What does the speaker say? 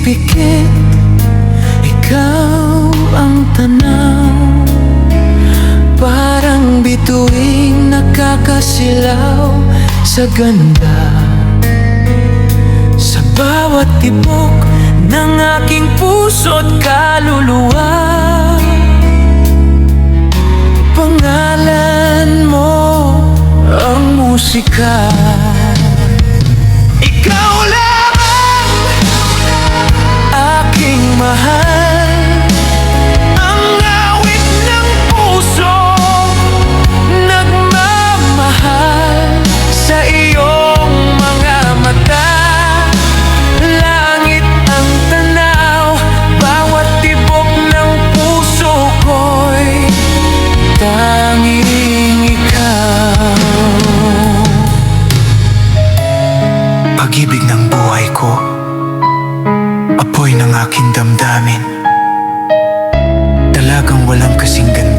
pikit, ikaw ang tanaw. Parang bituing nakakasilaw sa ganda. Sa bawat tibok ng aking puso't kaluluwa, pangalan mo ang musika. Ikaw lamang aking mahal, ang awit ng puso nagmamahal sa iyong mga mata. Langit ang tanaw, bawat tibok ng puso ko'y tanging ikaw. Pag-ibig ng buhay ko, apoy ng aking damdamin, dalagang walang kasing ganda.